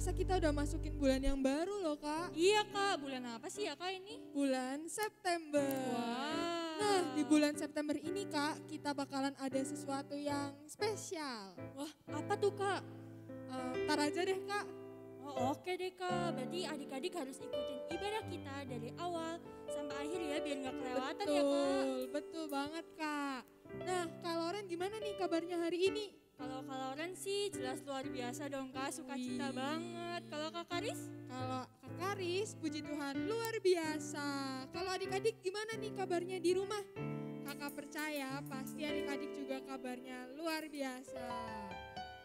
kerasa kita udah masukin bulan yang baru loh Kak. Iya Kak, bulan apa sih ya Kak ini? Bulan September. Wah. Nah di bulan September ini Kak, kita bakalan ada sesuatu yang spesial. Wah, apa tuh Kak? Ntar aja deh Kak. Oh, oke deh Kak, berarti adik-adik harus ikutin ibadah kita dari awal sampai akhir ya biar nggak kelewatan ya Kak. Betul banget Kak. Nah Kak Loren gimana nih kabarnya hari ini? Kalau Kak Loren sih jelas luar biasa dong Kak, sukacita Wih. banget. Kalau Kak Karis? Kalau Kak Karis, puji Tuhan luar biasa. Kalau adik-adik gimana nih kabarnya di rumah? Kakak percaya pasti adik-adik juga kabarnya luar biasa.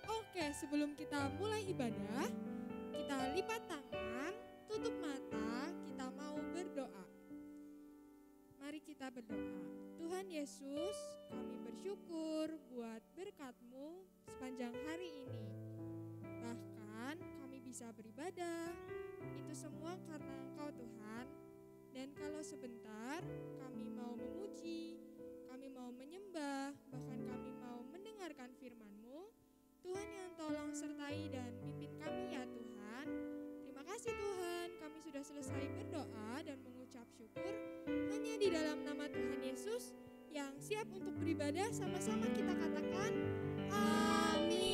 Oke, sebelum kita mulai ibadah, kita lipat tangan, tutup mata, kita mau berdoa. Mari kita berdoa. Tuhan Yesus, kami bersyukur buat berkat-Mu sepanjang hari ini. Bahkan kami bisa beribadah, itu semua karena Engkau Tuhan. Dan kalau sebentar kami mau memuji, kami mau menyembah, bahkan kami mau mendengarkan firman-Mu, Tuhan yang tolong sertai dan pimpin kami ya Tuhan. Terima kasih Tuhan, kami sudah selesai berdoa dan mengucap syukur hanya di dalam nama Tuhan Yesus yang siap untuk beribadah. Sama-sama kita katakan amin.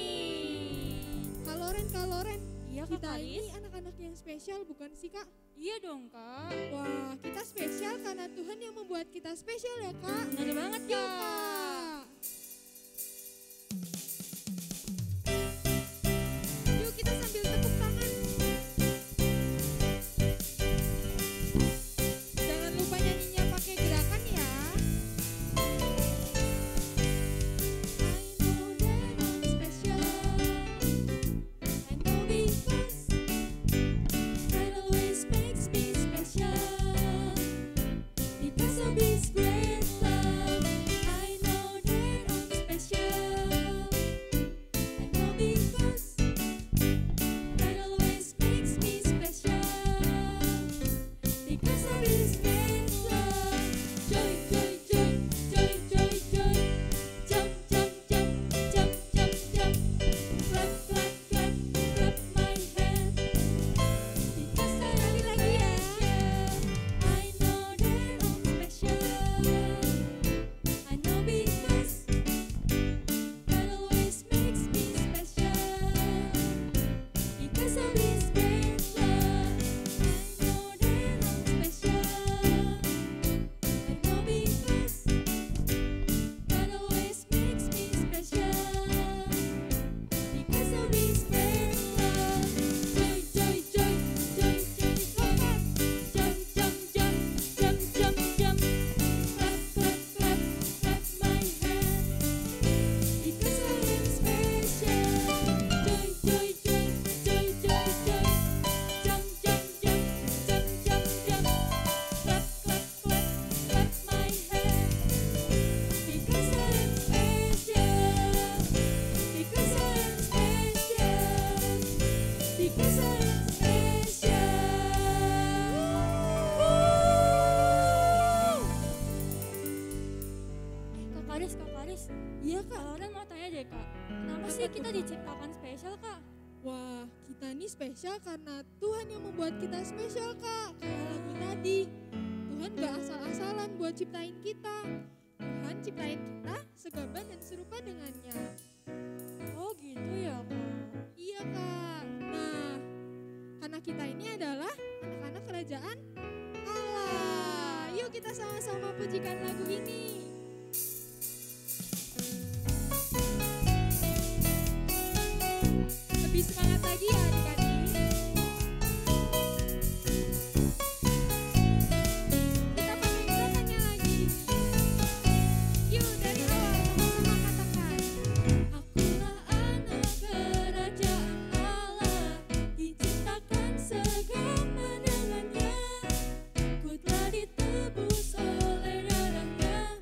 Kak Loren, Iya Kak kita ini Karis? anak-anak yang spesial bukan sih Kak? Iya dong Kak. Wah, kita spesial karena Tuhan yang membuat kita spesial ya Kak. Benar banget Yuk Kak. Kak. Yuk kita sambil tepuk tangan. Jangan lupa nyanyinya pakai gerakan ya. I know that I'm special. I know because God always makes me special. Because of His great love, I know that I'm special. I know because God always makes me special. Because of His great love, joy, joy, joy, joy, joy, joy. Jump, jump, jump, jump, jump, jump. Clap, clap, clap, clap my hands. Because sekali lagi ya. I know that I'm special. I know because God always makes me special. Because of His great love, I know that I'm special. I know because God always makes me special. Because of His great love, joy, joy, joy, joy, joy, clap, jump, jump, jump, jump, jump, jump, clap, clap, clap, clap my hands. Because I am special, joy, joy, joy, joy, joy, joy, jump, jump, jump, jump, jump, jump, clap, clap, clap, clap my hands. Because I am special, because I am special, because I am special. Kak Karis. Iya Kak Kak. Loren mau tanya deh Kak, kenapa sih Apa kita tuh, Kak? diciptakan spesial Kak? Wah, kita ini spesial karena Tuhan yang membuat kita spesial Kak. Kayak lagu tadi, Tuhan gak asal-asalan buat ciptain kita. Tuhan ciptain kita segambar dan serupa dengannya. Oh gitu ya Kak. Iya Kak. Nah, karena kita ini adalah anak-anak kerajaan Allah. Yuk kita sama-sama pujikan lagu ini. Lebih semangat lagi ya adik-adik. Kita pakai gerakannya lagi. Yuk dari awal sama-sama katakan. Akulah anak kerajaan Allah, diciptakan segambar dengannya. Ku telah ditebus oleh darahnya.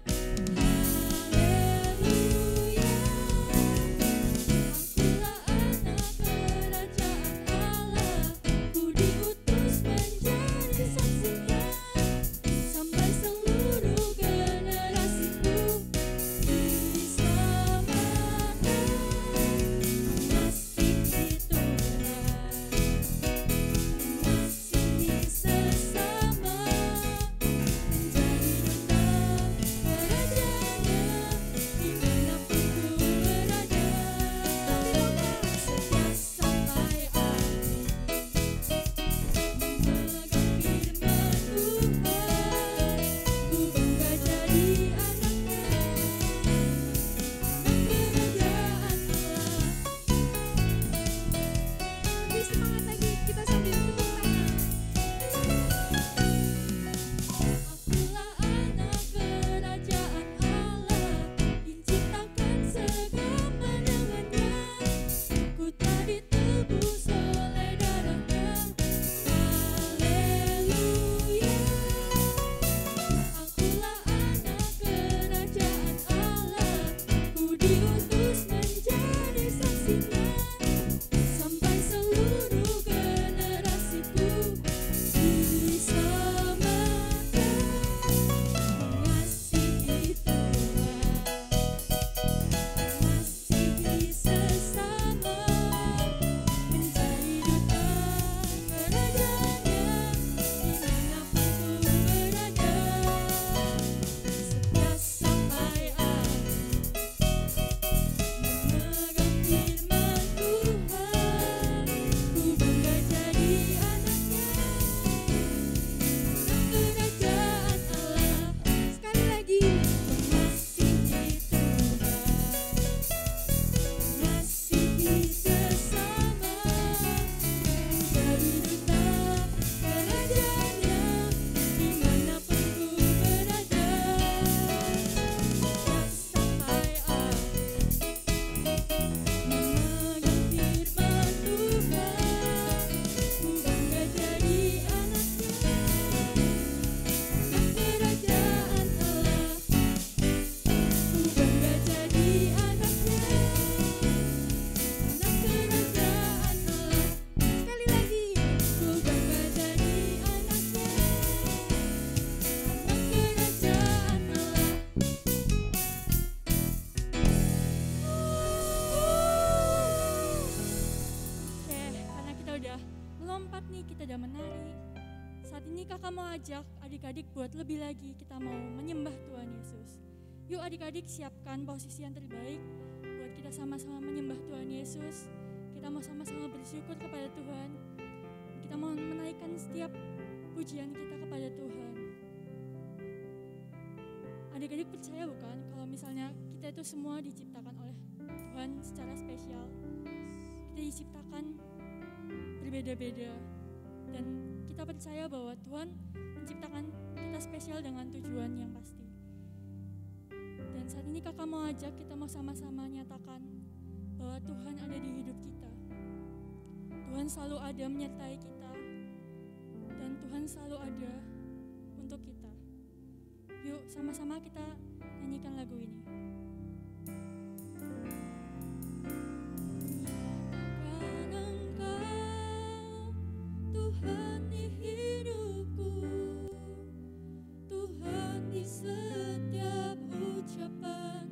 ajak adik-adik buat lebih lagi kita mau menyembah Tuhan Yesus. Yuk adik-adik siapkan posisi yang terbaik buat kita sama-sama menyembah Tuhan Yesus. Kita mau sama-sama bersyukur kepada Tuhan. Kita mau menaikkan setiap pujian kita kepada Tuhan. Adik-adik percaya bukan kalau misalnya kita itu semua diciptakan oleh Tuhan secara spesial. Kita diciptakan berbeda-beda dan kita percaya bahwa Tuhan menciptakan kita spesial dengan tujuan yang pasti. Dan saat ini kakak mau ajak kita mau sama-sama nyatakan bahwa Tuhan ada di hidup kita. Tuhan selalu ada menyertai kita dan Tuhan selalu ada untuk kita. Yuk sama-sama kita nyanyikan lagu ini. Tuhan di hidupku, Tuhan di setiap ucapan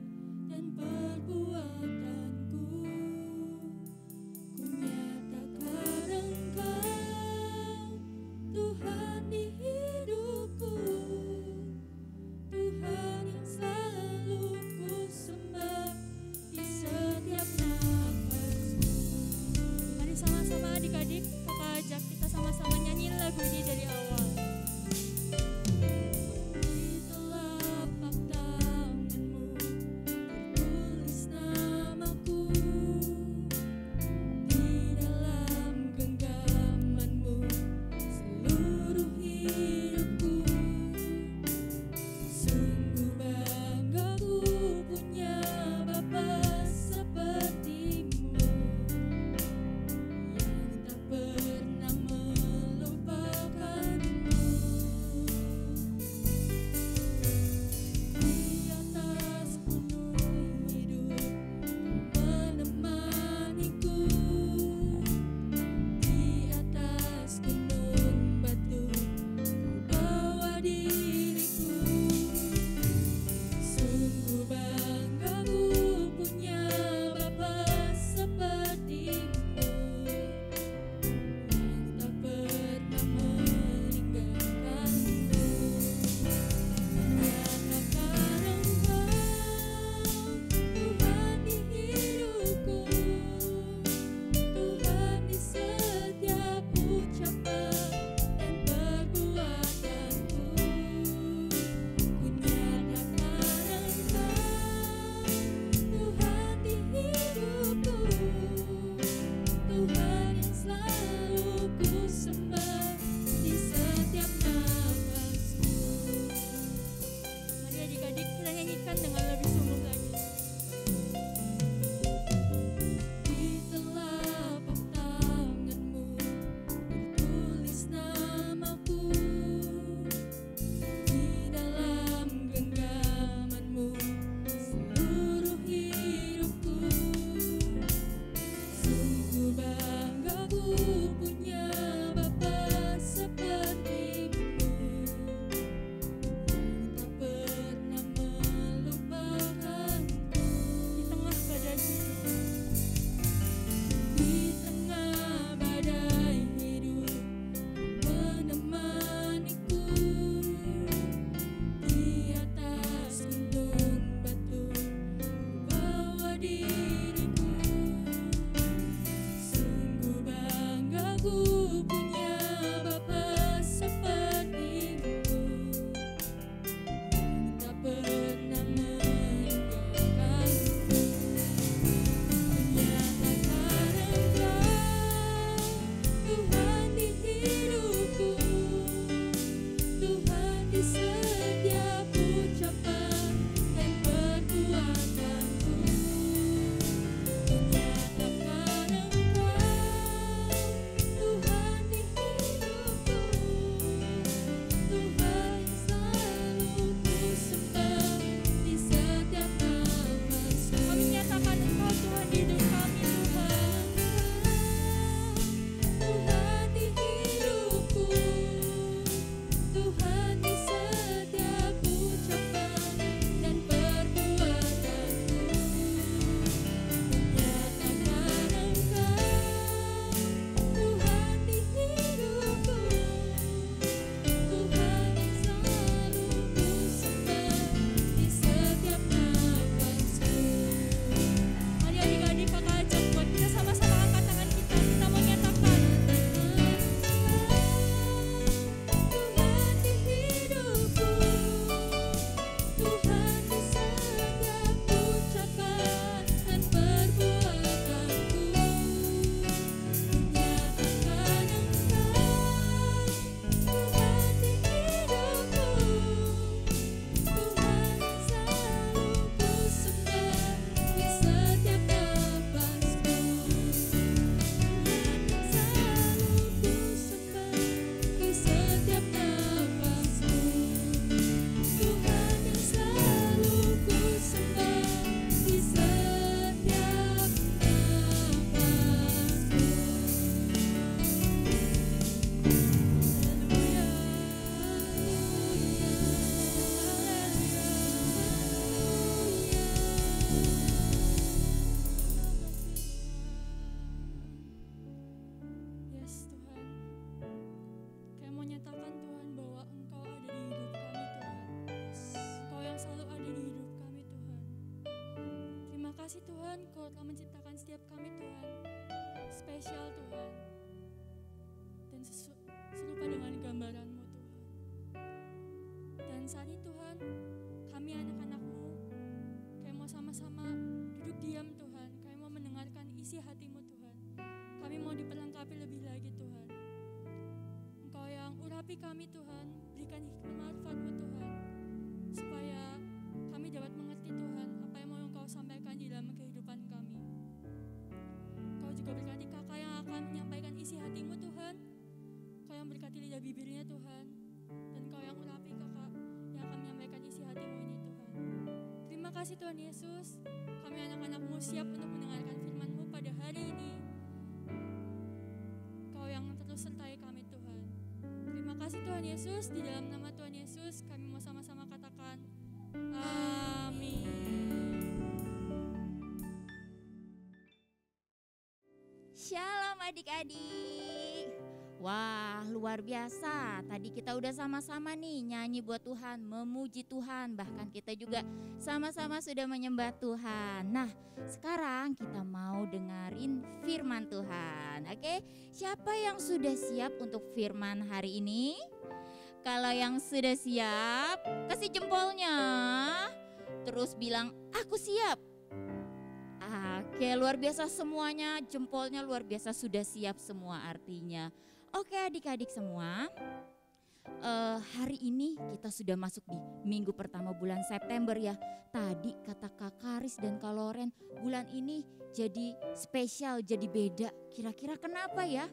dan perbuatanku. Ku nyatakan Engkau, Tuhan di hidupku, Tuhan yang selalu ku sembah di setiap nafasku. Mari sama-sama adik-adik, kakak ajak kita sama-sama nyanyiin lagu ini dari awal. Di telapak tanganmu tertulis namaku, di dalam genggamanmu seluruh hidupku. Sungguh bangga ku punya Bapa sepertimu, yang tak pernah melupakanmu. Di atas gunung hidup menemaniku, di atas gunung batu bawa diriku. Sungguh bangga ku punya Bapa sepertimu, yang tak pernah meninggalkanku. Menyatakan Engkau, Tuhan di hidupku, Tuhan di setiap ucapan dan perbuatanku. Ku nyatakan Engkau, Tuhan di hidupku, Tuhan yang selalu ku sembah di setiap nafasku. Mari adik-adik kita nyanyikan dengan lebih sungguh lagi. Di telapak tanganmu tertulis namaku, di dalam genggamanmu seluruh hidupku. Sungguh bangga ku punya Bapa sepertimu, yang tak pernah melupakanku. kasih Tuhan, Kau telah menciptakan setiap kami Tuhan, spesial Tuhan, dan serupa dengan gambaran-Mu Tuhan. Dan saat ini Tuhan, kami anak-anak-Mu, kami mau sama-sama duduk diam Tuhan, kami mau mendengarkan isi hati-Mu Tuhan. Kami mau diperlengkapi lebih lagi Tuhan. Engkau yang urapi kami Tuhan, berikan hikmat manfaat-Mu Tuhan, supaya kami dapat mengerti Tuhan apa yang mau Engkau sampaikan di dalam kehidupan kami. Engkau juga berkati kakak yang akan menyampaikan isi hati-Mu Tuhan. Engkau yang berkati lidah bibirnya Tuhan, dan Engkau yang urapi kakak yang akan menyampaikan isi hati-Mu ini Tuhan. Terima kasih Tuhan Yesus, kami anak-anak-Mu siap untuk mendengarkan firman-Mu pada hari ini. Engkau yang terus sertai kami Tuhan. Terima kasih Tuhan Yesus, di dalam nama Tuhan Yesus kami mau sama-sama katakan amin. Shalom adik-adik. Wah, luar biasa. Tadi kita udah sama-sama nih nyanyi buat Tuhan, memuji Tuhan. Bahkan kita juga sama-sama sudah menyembah Tuhan. Nah, sekarang kita mau dengerin firman Tuhan. Oke, siapa yang sudah siap untuk firman hari ini? Kalau yang sudah siap, kasih jempolnya. Terus bilang, aku siap. Oke, luar biasa semuanya, jempolnya luar biasa, sudah siap semua artinya. Oke adik-adik semua, hari ini kita sudah masuk di minggu pertama bulan September ya. Tadi kata Kak Karis dan Kak Loren, bulan ini jadi spesial, jadi beda. Kira-kira kenapa ya?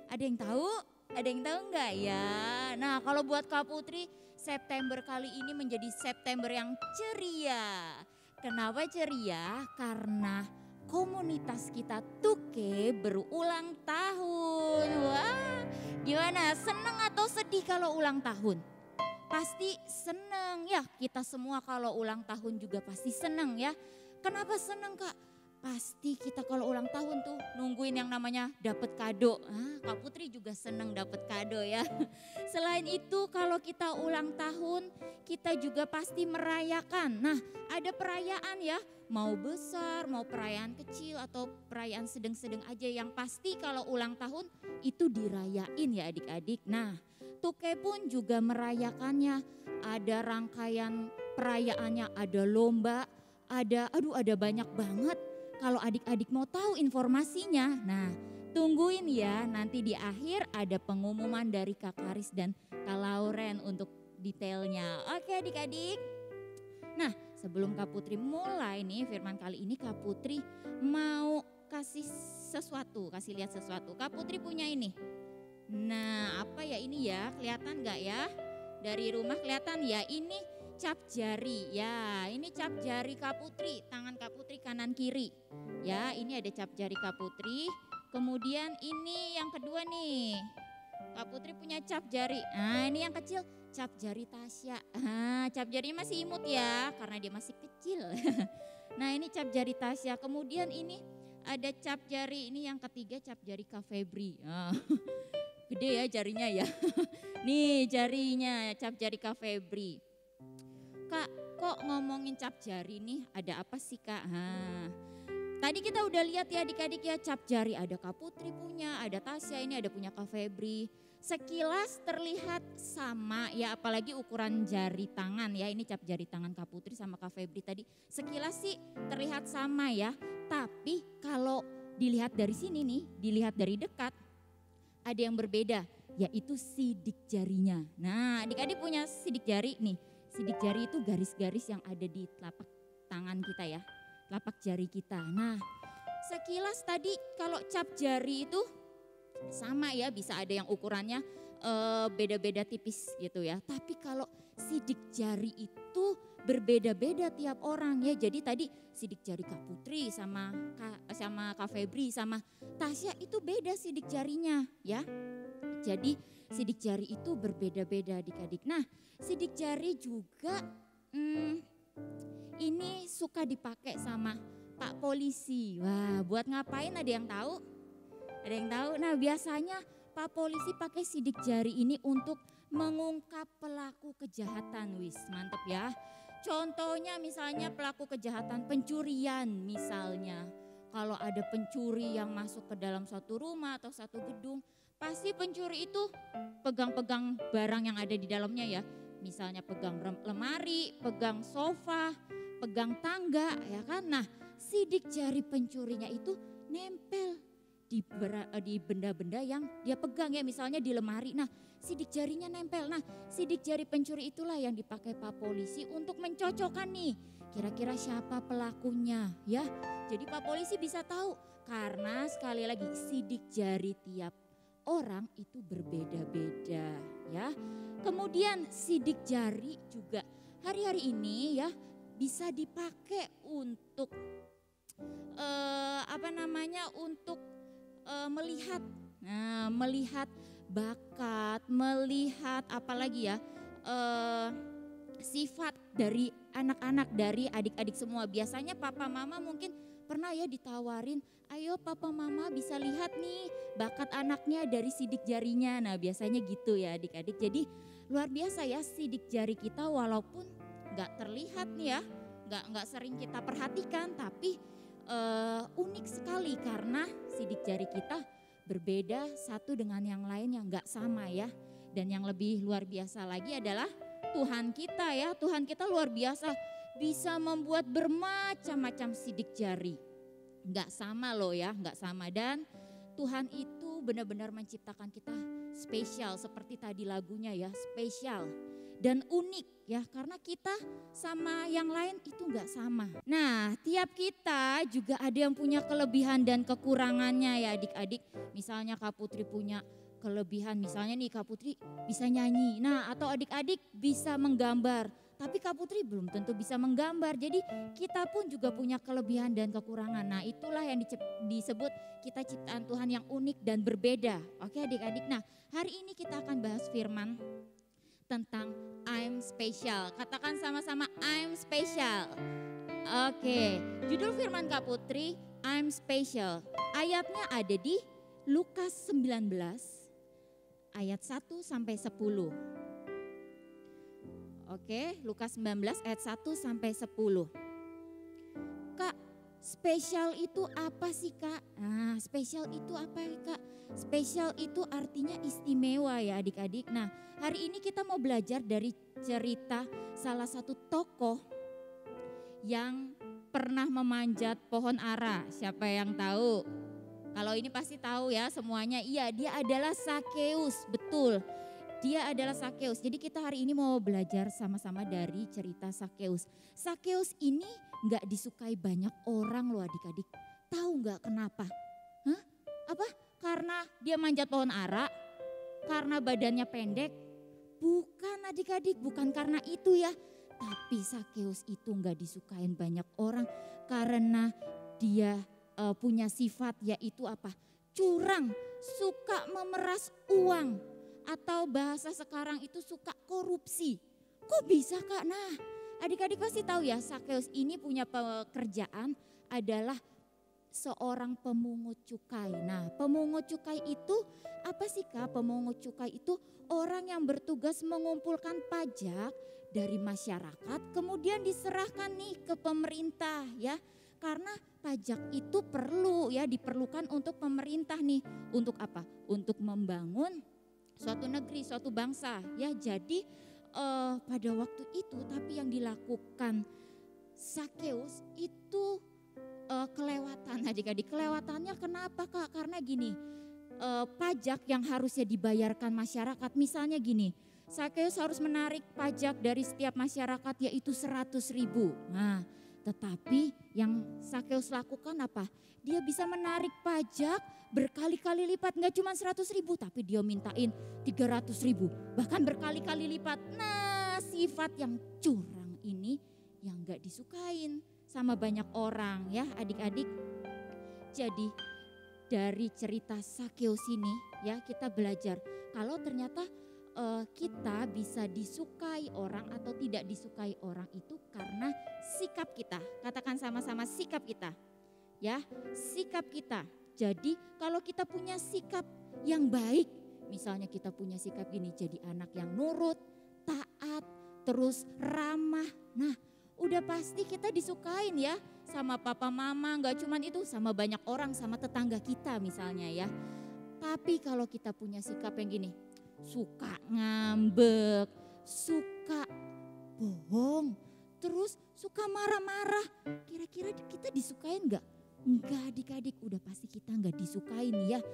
Ada yang tahu? Ada yang tahu enggak ya? Nah, kalau buat Kak Putri, September kali ini menjadi September yang ceria. Kenapa ceria? Karena komunitas kita Tuke berulang tahun. Wah, gimana? Seneng atau sedih kalau ulang tahun? Pasti seneng ya, kita semua kalau ulang tahun juga pasti seneng ya. Kenapa seneng Kak? Pasti kita kalau ulang tahun tuh nungguin yang namanya dapat kado. Kak Putri juga seneng dapat kado ya. Selain itu kalau kita ulang tahun kita juga pasti merayakan. Nah, ada perayaan ya, mau besar, mau perayaan kecil atau perayaan sedang-sedang aja, yang pasti kalau ulang tahun itu dirayain ya adik-adik. Nah, Tuke pun juga merayakannya. Ada rangkaian perayaannya, ada lomba, ada banyak banget. Kalau adik-adik mau tahu informasinya, nah tungguin ya, nanti di akhir ada pengumuman dari Kak Karis dan Kak Lauren untuk detailnya. Oke adik-adik. Nah, sebelum Kak Putri mulai nih firman kali ini, Kak Putri mau kasih lihat sesuatu. Kak Putri punya ini. Nah, apa ya ini ya? Kelihatan gak ya? Dari rumah kelihatan ya? Ini cap jari ya, ini cap jari Kak Putri, tangan Kak Putri kanan kiri. Ya, ini ada cap jari Kak Putri. Kemudian ini yang kedua nih, Kak Putri punya cap jari. Nah, ini yang kecil, cap jari Tasya. Cap jarinya masih imut ya, karena dia masih kecil. Nah, ini cap jari Tasya. Kemudian ini ada cap jari, ini yang ketiga cap jari Kak Febri. Gede ya jarinya ya. Nih jarinya, cap jari Kak Febri. Kak, kok ngomongin cap jari nih, ada apa sih Kak? Tadi kita udah lihat ya adik-adik ya, cap jari ada Kak Putri punya, ada Tasya, ini ada punya Kak Febri. Sekilas terlihat sama ya, apalagi ukuran jari tangan ya, ini cap jari tangan Kak Putri sama Kak Febri tadi. Sekilas sih terlihat sama ya, tapi kalau dilihat dari sini nih, dilihat dari dekat, ada yang berbeda, yaitu sidik jarinya. Nah, adik-adik punya sidik jari nih. Sidik jari itu garis-garis yang ada di telapak tangan kita ya, telapak jari kita. Nah, sekilas tadi kalau cap jari itu sama ya, bisa ada yang ukurannya beda-beda tipis gitu ya. Tapi kalau sidik jari itu berbeda-beda tiap orang ya. Jadi tadi sidik jari Kak Putri sama Kak Febri sama Tasya itu beda sidik jarinya ya. Jadi sidik jari itu berbeda-beda adik-adik. Nah, sidik jari juga ini suka dipakai sama Pak Polisi. Wah, buat ngapain ada yang tahu? Ada yang tahu? Nah, biasanya Pak Polisi pakai sidik jari ini untuk mengungkap pelaku kejahatan. Wis, mantep ya. Contohnya misalnya pelaku kejahatan pencurian misalnya. Kalau ada pencuri yang masuk ke dalam suatu rumah atau satu gedung, pasti pencuri itu pegang-pegang barang yang ada di dalamnya ya. Misalnya pegang lemari, pegang sofa, pegang tangga ya kan. Nah, sidik jari pencurinya itu nempel di benda-benda yang dia pegang ya, misalnya di lemari. Nah, sidik jarinya nempel. Nah, sidik jari pencuri itulah yang dipakai Pak Polisi untuk mencocokkan nih kira-kira siapa pelakunya ya. Jadi Pak Polisi bisa tahu karena sekali lagi sidik jari tiap orang itu berbeda-beda ya. Kemudian sidik jari juga hari-hari ini ya bisa dipakai untuk untuk melihat, melihat bakat, melihat apalagi ya sifat dari anak-anak, dari adik-adik semua. Biasanya papa mama mungkin pernah ya ditawarin, ayo papa mama bisa lihat nih bakat anaknya dari sidik jarinya. Nah biasanya gitu ya adik-adik. Jadi luar biasa ya sidik jari kita walaupun gak terlihat nih ya, gak sering kita perhatikan, tapi unik sekali karena sidik jari kita berbeda satu dengan yang lain yang gak sama ya. Dan yang lebih luar biasa lagi adalah Tuhan kita ya. Tuhan kita luar biasa, bisa membuat bermacam-macam sidik jari. Gak sama loh ya, gak sama. Dan Tuhan itu benar-benar menciptakan kita spesial seperti tadi lagunya ya, spesial dan unik ya, karena kita sama yang lain itu gak sama. Nah, tiap kita juga ada yang punya kelebihan dan kekurangannya ya adik-adik. Misalnya Kak Putri punya kelebihan, misalnya nih Kak Putri bisa nyanyi. Nah, atau adik-adik bisa menggambar. Tapi Kak Putri belum tentu bisa menggambar. Jadi kita pun juga punya kelebihan dan kekurangan. Nah, itulah yang disebut kita ciptaan Tuhan yang unik dan berbeda. Oke adik-adik. Nah, hari ini kita akan bahas firman tentang I'm special. Katakan sama-sama I'm special. Oke, judul firman Kak Putri I'm special. Ayatnya ada di Lukas 19 ayat 1 sampai 10. Oke, Lukas 19 ayat 1 sampai 10. Kak, spesial itu apa sih Kak? Nah, spesial itu apa ya Kak? Spesial itu artinya istimewa ya adik-adik. Nah, hari ini kita mau belajar dari cerita salah satu tokoh yang pernah memanjat pohon ara. Siapa yang tahu? Kalau ini pasti tahu ya semuanya. Iya, dia adalah Sakeus, betul. Dia adalah Sakeus. Jadi kita hari ini mau belajar sama-sama dari cerita Sakeus. Sakeus ini gak disukai banyak orang loh adik-adik. Tahu gak kenapa? Hah? Apa? Karena dia manjat pohon ara? Karena badannya pendek? Bukan adik-adik, bukan karena itu ya. Tapi Sakeus itu gak disukain banyak orang karena dia punya sifat yaitu apa? Curang, suka memeras uang. Atau bahasa sekarang itu suka korupsi. Kok bisa Kak? Nah adik-adik pasti tahu ya Sakeus ini punya pekerjaan adalah seorang pemungut cukai. Nah pemungut cukai itu apa sih Kak? Pemungut cukai itu orang yang bertugas mengumpulkan pajak dari masyarakat kemudian diserahkan nih ke pemerintah ya. Karena pajak itu perlu ya, diperlukan untuk pemerintah nih. Untuk apa? Untuk membangun suatu negeri, suatu bangsa ya. Jadi pada waktu itu tapi yang dilakukan Sakeus itu kelewatan adik-adik. Kelewatannya kenapa Kak? Karena gini, pajak yang harusnya dibayarkan masyarakat misalnya gini, Sakeus harus menarik pajak dari setiap masyarakat yaitu 100.000. Nah tetapi yang Sakeus lakukan apa? Dia bisa menarik pajak berkali-kali lipat, gak cuma 100.000 tapi dia mintain 300.000 bahkan berkali-kali lipat. Nah sifat yang curang ini yang gak disukain sama banyak orang ya adik-adik. Jadi dari cerita Sakeus ini ya kita belajar kalau ternyata kita bisa disukai orang atau tidak disukai orang itu karena sikap kita. Katakan sama-sama sikap kita. Ya, sikap kita. Jadi kalau kita punya sikap yang baik, misalnya kita punya sikap gini, jadi anak yang nurut, taat, terus ramah. Nah, udah pasti kita disukain ya. Sama papa mama, gak cuman itu, sama banyak orang, sama tetangga kita misalnya ya. Tapi kalau kita punya sikap yang gini, suka ngambek, suka bohong, terus suka marah-marah, kira-kira kita disukain gak? Enggak adik-adik, udah pasti kita gak disukain ya.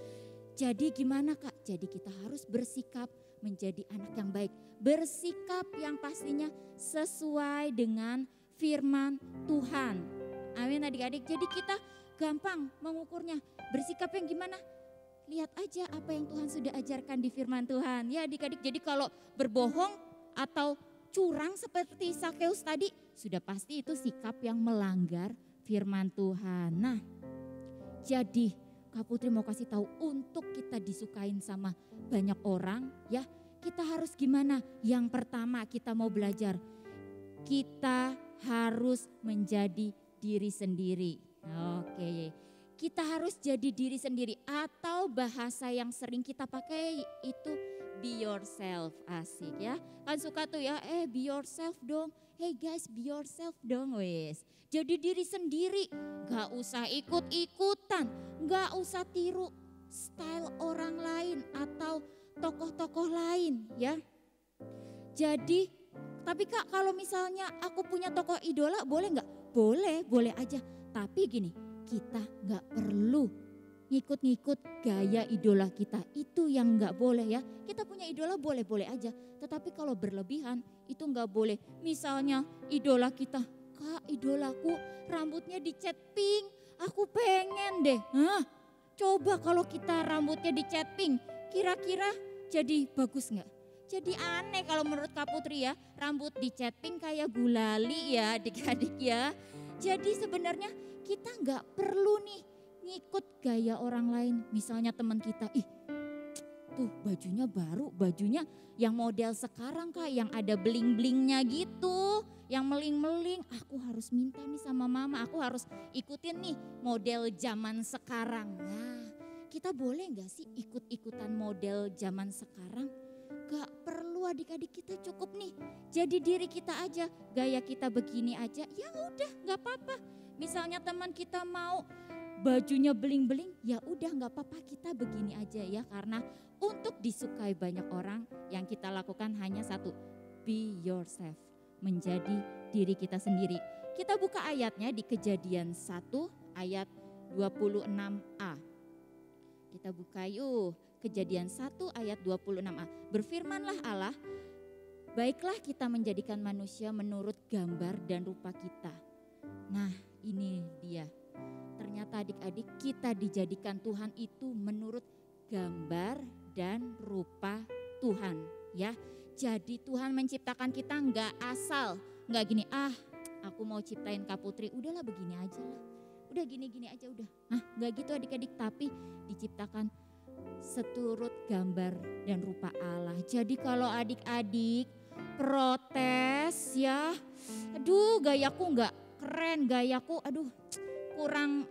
Jadi gimana Kak? Jadi kita harus bersikap menjadi anak yang baik. Bersikap yang pastinya sesuai dengan firman Tuhan. Amin adik-adik. Jadi kita gampang mengukurnya. Bersikap yang gimana? Lihat aja apa yang Tuhan sudah ajarkan di firman Tuhan. Ya adik-adik, jadi kalau berbohong atau curang seperti Sakeus tadi, sudah pasti itu sikap yang melanggar firman Tuhan. Nah, jadi Kak Putri mau kasih tahu, untuk kita disukain sama banyak orang ya, kita harus gimana? Yang pertama kita mau belajar, kita harus menjadi diri sendiri. Oke, kita harus jadi diri sendiri, atau bahasa yang sering kita pakai itu be yourself. Asik ya, kan suka tuh ya, be yourself dong. Hey guys, be yourself dong wes. Jadi diri sendiri, gak usah ikut-ikutan, gak usah tiru style orang lain atau tokoh-tokoh lain ya. Jadi, tapi Kak kalau misalnya aku punya tokoh idola boleh gak? Boleh, boleh aja. Tapi gini, kita gak perlu ngikut-ngikut gaya idola kita. Itu yang gak boleh ya. Kita punya idola boleh-boleh aja. Tetapi kalau berlebihan itu gak boleh. Misalnya idola kita, Kak idolaku rambutnya dicat pink, aku pengen deh. Coba kalau kita rambutnya dicat pink, kira-kira jadi bagus gak? Jadi aneh kalau menurut Kak Putri ya, rambut dicat pink kayak gulali ya adik-adik ya. Jadi sebenarnya kita gak perlu nih ngikut gaya orang lain. Misalnya teman kita, tuh bajunya baru, bajunya yang model sekarang Kak, yang ada bling-blingnya gitu, yang meling-meling. Aku harus minta nih sama mama, aku harus ikutin nih model zaman sekarang. Nah, kita boleh gak sih ikut-ikutan model zaman sekarang? Gak perlu adik-adik, kita cukup nih jadi diri kita aja, gaya kita begini aja, ya udah gak apa-apa. Misalnya teman kita mau bajunya beling-beling, ya udah gak apa-apa, kita begini aja ya. Karena untuk disukai banyak orang yang kita lakukan hanya satu, be yourself, menjadi diri kita sendiri. Kita buka ayatnya di Kejadian 1 ayat 26a. Kita buka yuk. Kejadian 1 ayat 26a. Berfirmanlah Allah, baiklah kita menjadikan manusia menurut gambar dan rupa kita. Nah ini dia. Ternyata adik-adik, kita dijadikan Tuhan itu menurut gambar dan rupa Tuhan ya. Jadi Tuhan menciptakan kita enggak asal, enggak gini, aku mau ciptain Kak Putri, udahlah begini aja lah. Udah gini-gini aja udah. Enggak gitu adik-adik, tapi diciptakan seturut gambar dan rupa Allah. Jadi kalau adik-adik protes ya, aduh gayaku enggak keren, gayaku aduh kurang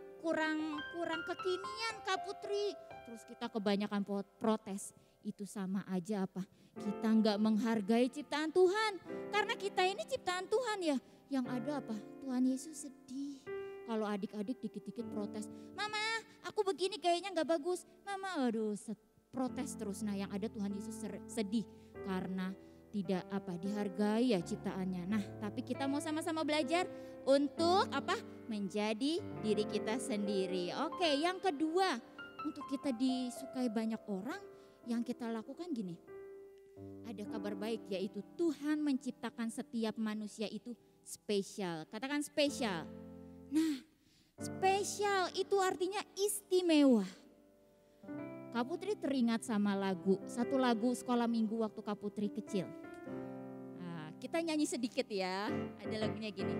kekinian Kak Putri. Terus kita kebanyakan protes, itu sama aja apa? Kita enggak menghargai ciptaan Tuhan. Karena kita ini ciptaan Tuhan ya. Yang ada apa? Tuhan Yesus sedih. Kalau adik-adik dikit-dikit protes, mama aku begini kayaknya gak bagus. Mama aduh protes terus. Nah yang ada Tuhan Yesus sedih karena tidak dihargai ya ciptaannya. Nah tapi kita mau sama-sama belajar untuk menjadi diri kita sendiri. Oke, yang kedua, untuk kita disukai banyak orang, yang kita lakukan gini. Ada kabar baik, yaitu Tuhan menciptakan setiap manusia itu spesial. Katakan spesial. Nah, spesial itu artinya istimewa. Kak Putri teringat sama satu lagu sekolah minggu waktu Kak Putri kecil. Nah, kita nyanyi sedikit ya, ada lagunya gini.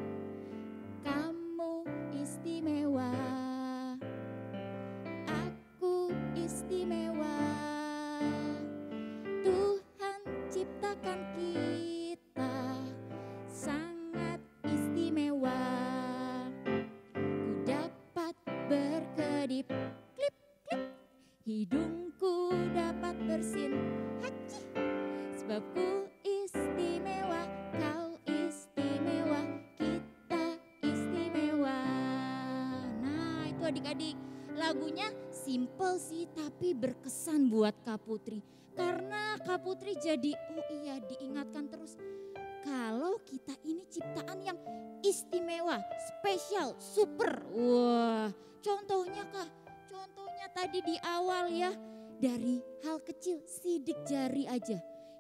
Kamu istimewa, aku istimewa, Tuhan ciptakan kita sangat istimewa. Berkedip, klip, klip, hidungku dapat bersin, haci, sebab ku istimewa, kau istimewa, kita adik-adik. Lagunya simple sih tapi berkesan buat Kak Putri. Karena Kak Putri jadi diingatkan terus. Kalau kita ini ciptaan yang istimewa, spesial, super. Wah, contohnya Kak, contohnya tadi di awal ya. Dari hal kecil, sidik jari aja.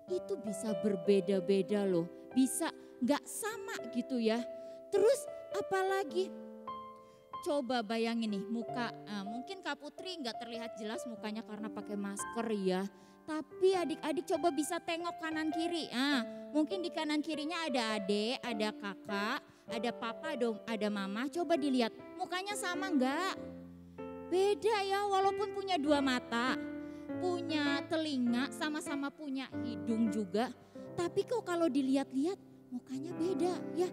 Itu bisa berbeda-beda loh. Bisa gak sama gitu ya. Terus apalagi? Coba bayangin nih muka, mungkin Kak Putri gak terlihat jelas mukanya karena pakai masker ya. Tapi adik-adik coba bisa tengok kanan kiri. Mungkin di kanan kirinya ada adik, ada kakak, ada papa, ada mama. Coba dilihat mukanya sama enggak? Beda ya, walaupun punya dua mata, punya telinga, sama-sama punya hidung juga. Tapi kok kalau dilihat-lihat mukanya beda ya.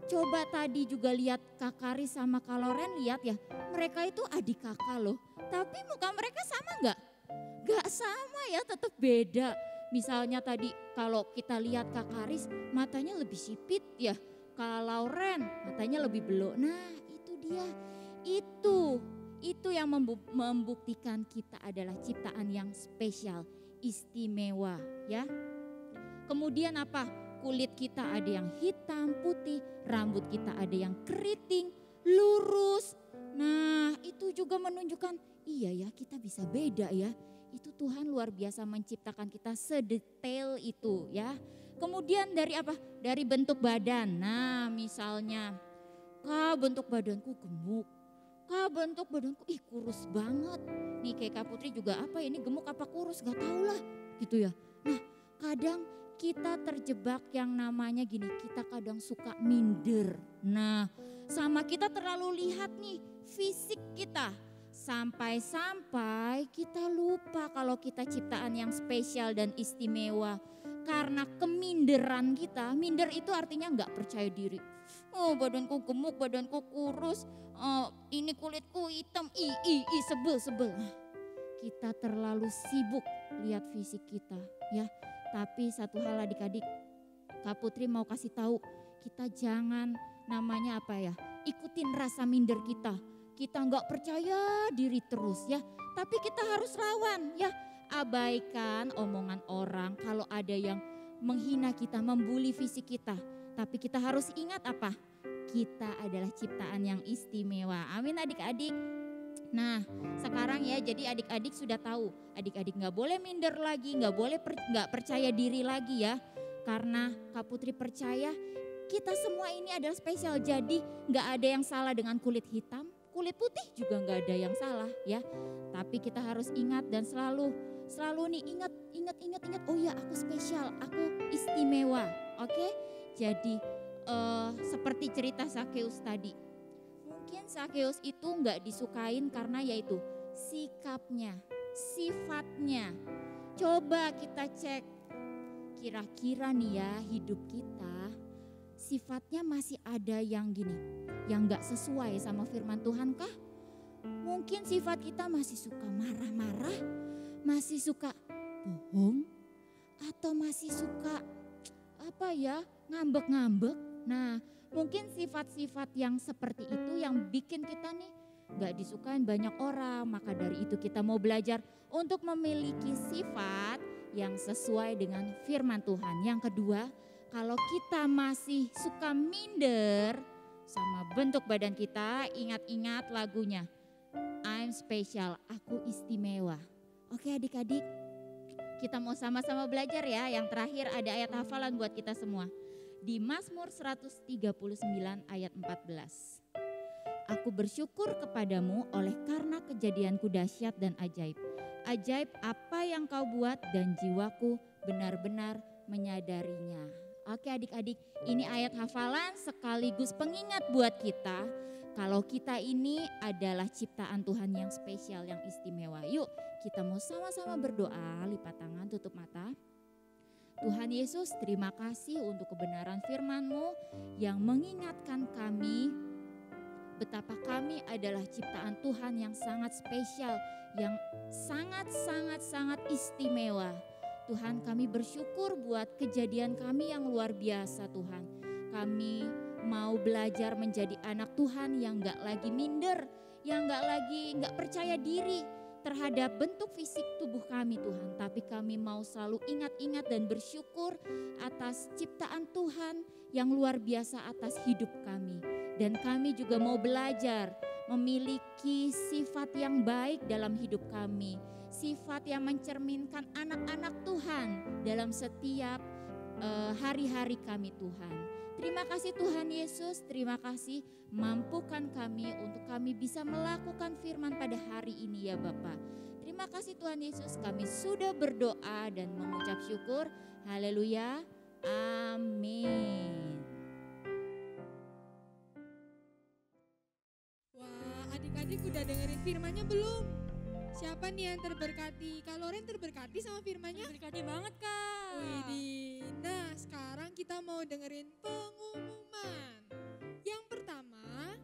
Coba tadi juga lihat Kak Karis sama Kak Loren, lihat ya. Mereka itu adik kakak loh. Tapi muka mereka sama enggak? Gak sama ya, tetap beda. Misalnya tadi kalau kita lihat Kak Karis matanya lebih sipit ya. Kak Lauren matanya lebih belok. Nah itu dia. Itu yang membuktikan kita adalah ciptaan yang spesial, istimewa ya. Kemudian apa? Kulit kita ada yang hitam, putih, rambut kita ada yang keriting, lurus. Nah itu juga menunjukkan iya ya kita bisa beda ya. Itu Tuhan luar biasa menciptakan kita sedetail itu ya. Kemudian dari apa? Dari bentuk badan. Nah misalnya, Kak bentuk badanku gemuk. Kak bentuk badanku kurus banget. Nih kayak Kak Putri juga apa ini gemuk apa kurus gak tahu lah gitu ya. Nah kadang kita terjebak yang namanya gini, kita kadang suka minder. Nah sama kita terlalu lihat nih fisik kita. Sampai-sampai kita lupa kalau kita ciptaan yang spesial dan istimewa. Karena keminderan kita, minder itu artinya gak percaya diri. Oh badanku gemuk, badanku kurus, ini kulitku hitam, sebel. Kita terlalu sibuk lihat fisik kita ya. Tapi satu hal adik-adik, Kak Putri mau kasih tahu, kita jangan namanya apa ya, ikutin rasa minder kita. Kita nggak percaya diri terus ya, tapi kita harus lawan ya. Abaikan omongan orang kalau ada yang menghina kita, membuli fisik kita. Tapi kita harus ingat apa? Kita adalah ciptaan yang istimewa. Amin adik-adik. Nah sekarang ya jadi adik-adik sudah tahu. Adik-adik gak boleh minder lagi, gak boleh gak percaya diri lagi ya. Karena Kak Putri percaya kita semua ini adalah spesial. Jadi gak ada yang salah dengan kulit hitam, kulit putih juga gak ada yang salah ya. Tapi kita harus ingat dan selalu nih ingat. Oh ya aku spesial, aku istimewa. Oke? Jadi seperti cerita Sakeus tadi. Mungkin Sakeus itu nggak disukain karena yaitu sikapnya, sifatnya. Coba kita cek kira-kira nih ya hidup kita sifatnya masih ada yang gini, yang nggak sesuai sama firman Tuhan kah? Mungkin sifat kita masih suka marah-marah, masih suka bohong, atau masih suka ngambek-ngambek. Nah mungkin sifat-sifat yang seperti itu yang bikin kita nih gak disukain banyak orang. Maka dari itu kita mau belajar untuk memiliki sifat yang sesuai dengan firman Tuhan. Yang kedua, kalau kita masih suka minder sama bentuk badan kita, ingat-ingat lagunya. I'm special, aku istimewa. Oke adik-adik, kita mau sama-sama belajar ya. Yang terakhir ada ayat hafalan buat kita semua. Di Mazmur 139 ayat 14. Aku bersyukur kepadamu oleh karena kejadianku dahsyat dan ajaib. Ajaib apa yang kau buat dan jiwaku benar-benar menyadarinya. Oke adik-adik, ini ayat hafalan sekaligus pengingat buat kita. Kalau kita ini adalah ciptaan Tuhan yang spesial, yang istimewa. Yuk kita mau sama-sama berdoa, lipat tangan, tutup mata. Tuhan Yesus, terima kasih untuk kebenaran firman-Mu yang mengingatkan kami betapa kami adalah ciptaan Tuhan yang sangat spesial, yang sangat istimewa. Tuhan, kami bersyukur buat kejadian kami yang luar biasa Tuhan. Kami mau belajar menjadi anak Tuhan yang gak lagi minder, yang nggak percaya diri terhadap bentuk fisik tubuh kami Tuhan. Tapi kami mau selalu ingat-ingat dan bersyukur atas ciptaan Tuhan yang luar biasa atas hidup kami. Dan kami juga mau belajar memiliki sifat yang baik dalam hidup kami. Sifat yang mencerminkan anak-anak Tuhan dalam setiap hari-hari kami Tuhan. Terima kasih Tuhan Yesus, terima kasih mampukan kami untuk kami bisa melakukan firman pada hari ini ya Bapa. Terima kasih Tuhan Yesus, kami sudah berdoa dan mengucap syukur. Haleluya, amin. Wah, adik-adik udah dengerin firmannya belum? Siapa nih yang terberkati? Kak Loren terberkati sama firmannya? Berkati banget Kak. Widih, nah sekarang kita mau dengerin pengumuman. Yang pertama,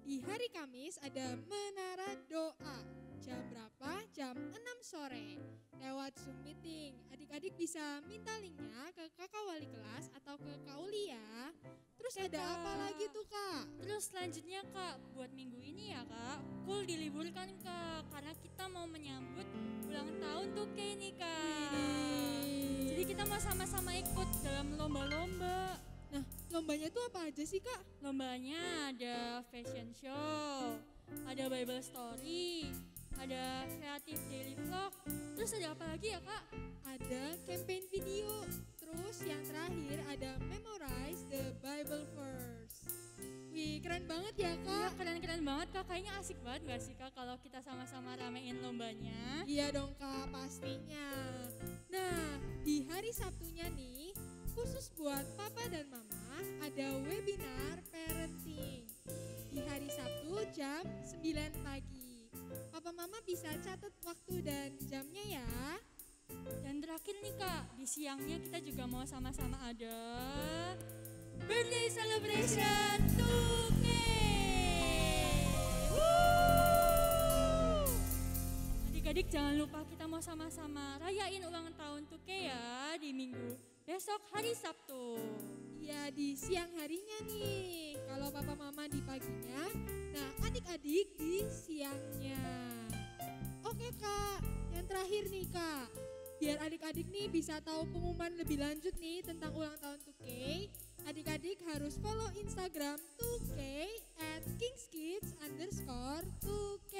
di hari Kamis ada menara doa. Jam berapa? Jam 6 sore. Lewat Zoom meeting. Adik-adik bisa minta linknya ke kakak wali kelas atau ke Kak Uli ya. Terus ada apa lagi tuh Kak? Terus selanjutnya Kak, buat minggu ini ya Kak, Kul diliburkan Kak, karena kita mau menyambut ulang tahun tuh kayak nih Kak. Jadi kita mau sama-sama ikut dalam lomba-lomba. Nah, lombanya tuh apa aja sih Kak? Lombanya ada fashion show, ada Bible story, ada kreatif daily vlog. Terus ada apa lagi ya Kak? Ada campaign video. Terus yang terakhir ada memorize the Bible verse. Wih, keren banget ya Iya Kak. keren-keren banget Kak, kayaknya asik banget gak sih Kak kalau kita sama-sama ramein lombanya? Iya dong Kak, pastinya. Nah, di hari Sabtunya nih, khusus buat papa dan mama, ada webinar parenting. Di hari Sabtu jam 9 pagi. Papa mama bisa catat waktu dan jamnya ya. Dan terakhir nih Kak, di siangnya kita juga mau sama-sama ada birthday celebration 2K. Adik-adik jangan lupa kita mau sama-sama rayain ulang tahun 2K ya di minggu besok hari Sabtu. Ya di siang harinya nih, kalau papa mama di paginya, nah adik-adik di siangnya. Oke Kak, yang terakhir nih Kak, biar adik-adik nih bisa tahu pengumuman lebih lanjut nih tentang ulang tahun 2K, adik-adik harus follow Instagram 2K @kingskids_2K.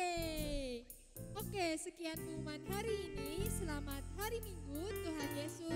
Oke, sekian pengumuman hari ini. Selamat hari Minggu, Tuhan Yesus